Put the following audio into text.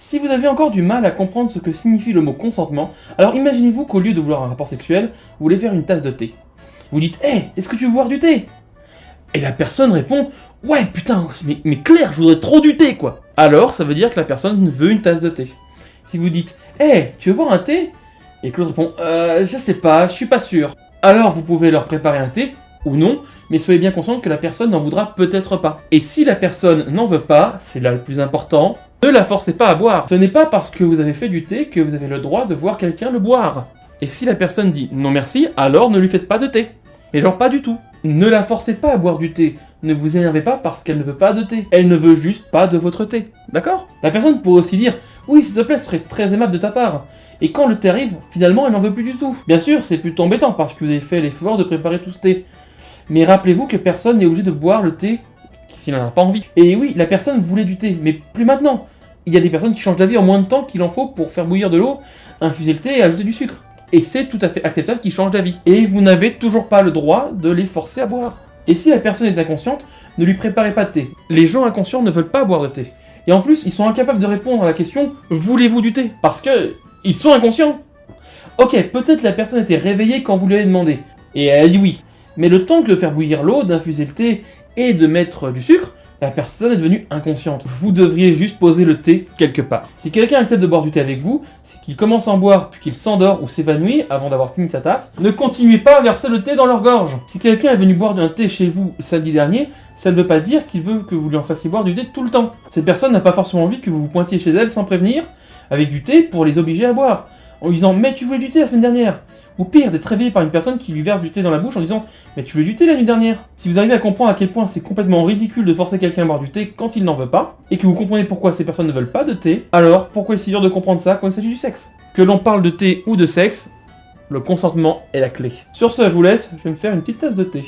Si vous avez encore du mal à comprendre ce que signifie le mot consentement, alors imaginez-vous qu'au lieu de vouloir un rapport sexuel, vous voulez faire une tasse de thé. Vous dites « Hey, est-ce que tu veux boire du thé ?» Et la personne répond « Ouais, putain, mais Claire, je voudrais trop du thé, quoi !» Alors, ça veut dire que la personne veut une tasse de thé. Si vous dites « Hey, tu veux boire un thé ?» et que l'autre répond « je sais pas, je suis pas sûr », alors vous pouvez leur préparer un thé, ou non, mais soyez bien conscient que la personne n'en voudra peut-être pas. Et si la personne n'en veut pas, c'est là le plus important, ne la forcez pas à boire. Ce n'est pas parce que vous avez fait du thé que vous avez le droit de voir quelqu'un le boire. Et si la personne dit non merci, alors ne lui faites pas de thé. Mais genre pas du tout. Ne la forcez pas à boire du thé. Ne vous énervez pas parce qu'elle ne veut pas de thé. Elle ne veut juste pas de votre thé. D'accord? La personne pourrait aussi dire oui, s'il te plaît, ce serait très aimable de ta part. Et quand le thé arrive, finalement, elle n'en veut plus du tout. Bien sûr, c'est plutôt embêtant parce que vous avez fait l'effort de préparer tout ce thé. Mais rappelez-vous que personne n'est obligé de boire le thé s'il n'en a pas envie. Et oui, la personne voulait du thé, mais plus maintenant. Il y a des personnes qui changent d'avis en moins de temps qu'il en faut pour faire bouillir de l'eau, infuser le thé et ajouter du sucre. Et c'est tout à fait acceptable qu'ils changent d'avis. Et vous n'avez toujours pas le droit de les forcer à boire. Et si la personne est inconsciente, ne lui préparez pas de thé. Les gens inconscients ne veulent pas boire de thé. Et en plus, ils sont incapables de répondre à la question « Voulez-vous du thé ?» Parce que ils sont inconscients. Ok, peut-être la personne était réveillée quand vous lui avez demandé. Et elle a dit oui. Mais le temps que de faire bouillir l'eau, d'infuser le thé et de mettre du sucre, la personne est devenue inconsciente. Vous devriez juste poser le thé quelque part. Si quelqu'un accepte de boire du thé avec vous, c'est qu'il commence à en boire puis qu'il s'endort ou s'évanouit avant d'avoir fini sa tasse, ne continuez pas à verser le thé dans leur gorge. Si quelqu'un est venu boire un thé chez vous samedi dernier, ça ne veut pas dire qu'il veut que vous lui en fassiez boire du thé tout le temps. Cette personne n'a pas forcément envie que vous vous pointiez chez elle sans prévenir, avec du thé pour les obliger à boire, en lui disant « Mais tu voulais du thé la semaine dernière !» Ou pire, d'être réveillé par une personne qui lui verse du thé dans la bouche en disant « Mais tu veux du thé la nuit dernière ?» Si vous arrivez à comprendre à quel point c'est complètement ridicule de forcer quelqu'un à boire du thé quand il n'en veut pas, et que vous comprenez pourquoi ces personnes ne veulent pas de thé, alors pourquoi est-ce si dur de comprendre ça quand il s'agit du sexe? Que l'on parle de thé ou de sexe, le consentement est la clé. Sur ce, je vous laisse, je vais me faire une petite tasse de thé.